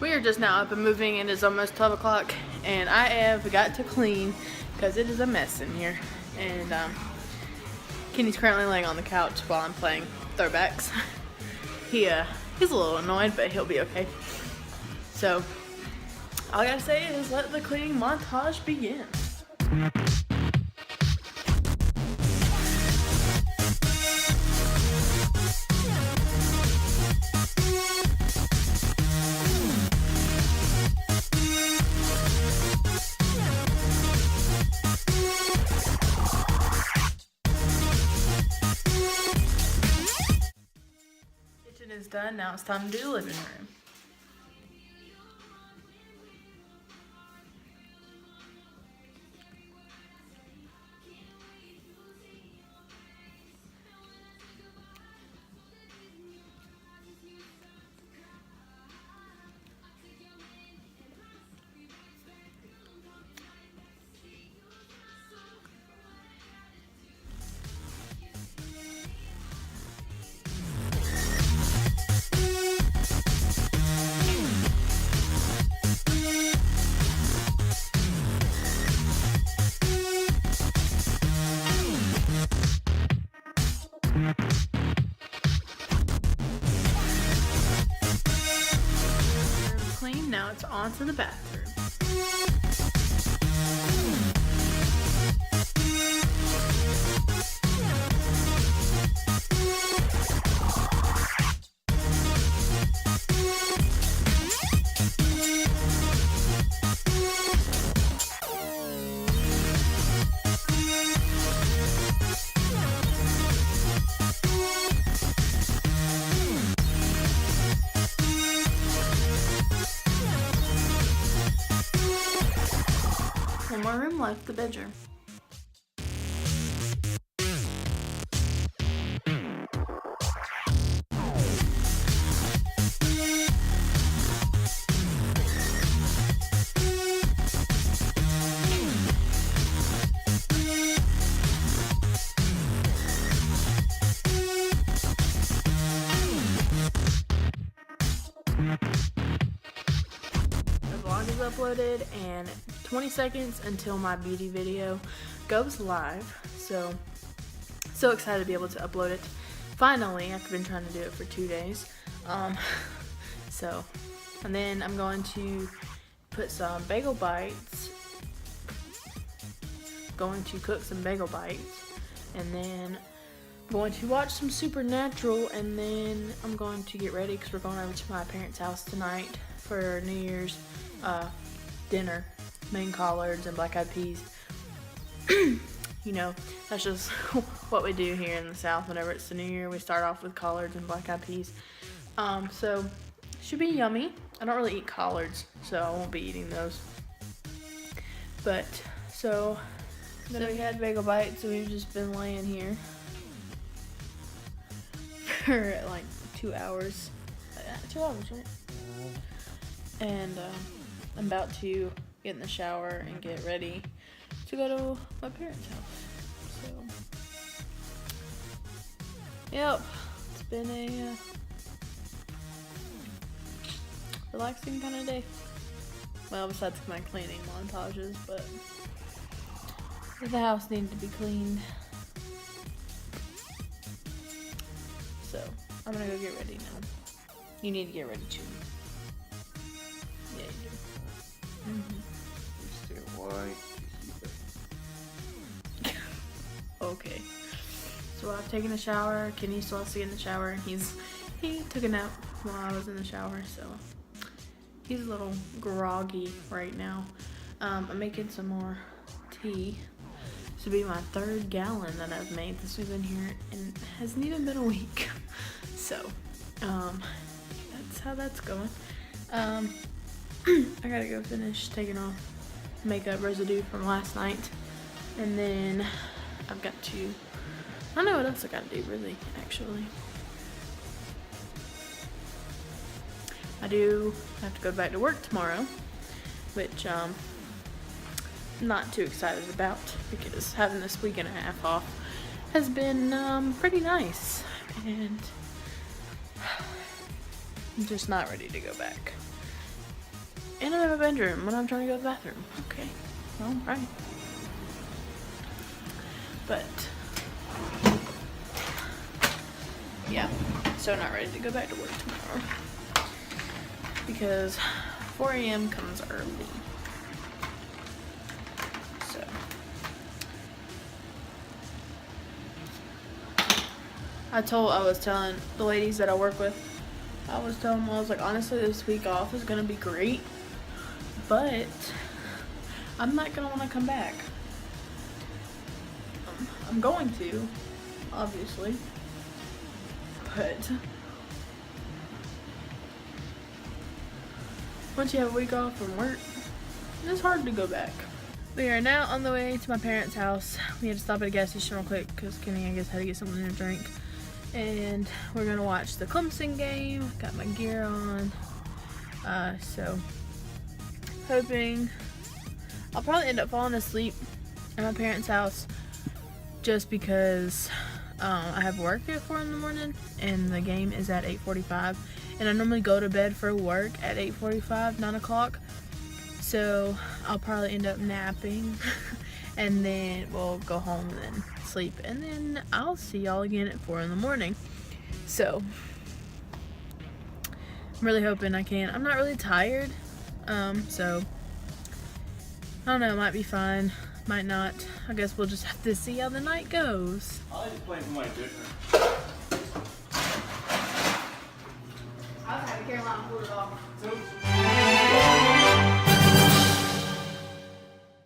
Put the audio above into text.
We are just now up and moving. It is almost 12 o'clock and I have got to clean because it is a mess in here. And Kenny's currently laying on the couch while I'm playing throwbacks. He's a little annoyed, but he'll be okay. So all I gotta say is let the cleaning montage begin. Kitchen is done. Now it's time to do the living room. Clean. Now it's on to the bathroom. One more room left, the bedroom. The vlog is uploaded and 20 seconds until my beauty video goes live. So excited to be able to upload it finally after been trying to do it for 2 days. And then I'm going to put some bagel bites, going to cook some bagel bites, and then I'm going to watch some Supernatural, and then I'm going to get ready because we're going over to my parents' house tonight for New Year's dinner. Main collards and black eyed peas. You know, that's just what we do here in the South whenever it's the New Year. We start off with collards and black eyed peas. So should be yummy. I don't really eat collards, so I won't be eating those. But so then we had bagel bites, so we've just been laying here for like 2 hours. 2 hours, right? And I'm about to get in the shower and get ready to go to my parents' house. So, yep, it's been a relaxing kind of day. Well, besides my cleaning montages, but the house needed to be cleaned. So, I'm gonna go get ready now. You need to get ready too. Yeah, you do. Mm-hmm. Okay. So I've taken a shower. Kenny still has to get in the shower. He took a nap while I was in the shower, so he's a little groggy right now. I'm making some more tea. This will be my 3rd gallon that I've made since we've been here, and it hasn't even been a week. So, that's how that's going. I gotta go finish taking off makeup residue from last night, and then I've got to, I don't know what else I gotta do really, actually. I do have to go back to work tomorrow, which I'm not too excited about because having this week and a half off has been pretty nice, and I'm just not ready to go back. And I'm in my bedroom when I'm trying to go to the bathroom. Okay. Well, right. But yeah, so not ready to go back to work tomorrow because 4 a.m. comes early. So I was telling the ladies that I work with, I was like, honestly, this week off is gonna be great, but I'm not gonna want to come back. I'm going to, obviously, but once you have a week off from work, it's hard to go back. We are now on the way to my parents' house. We had to stop at a gas station real quick because Kenny, I guess, had to get something to drink. And we're gonna watch the Clemson game. Got my gear on. So hoping I'll probably end up falling asleep at my parents' house just because I have work at 4 in the morning and the game is at 8:45, and I normally go to bed for work at 8:45, 9 o'clock. So I'll probably end up napping and then we'll go home and then sleep, and then I'll see y'all again at 4 in the morning. So I'm really hoping I can. I'm not really tired, so I don't know, it might be fine, might not. I guess we'll just have to see how the night goes. I just playing for my different. I was having Carolina pull it off. So